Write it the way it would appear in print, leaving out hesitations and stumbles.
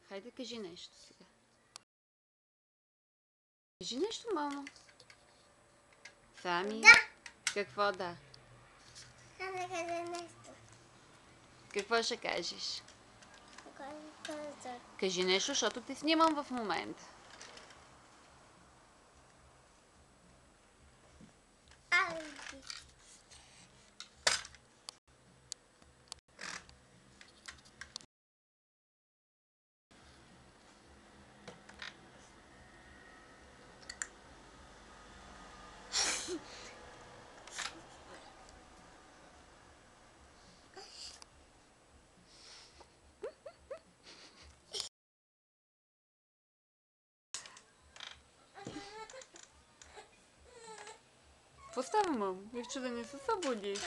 Хайде, кажи нещо сега. Кажи нещо, мамо. Сами. Да. Какво да? Да кажа нещо. Какво ще кажеш? Каза. Кажи нещо, защото те снимам в момента. Ай. Какво става, мамо? Виж, че да не се събудиш.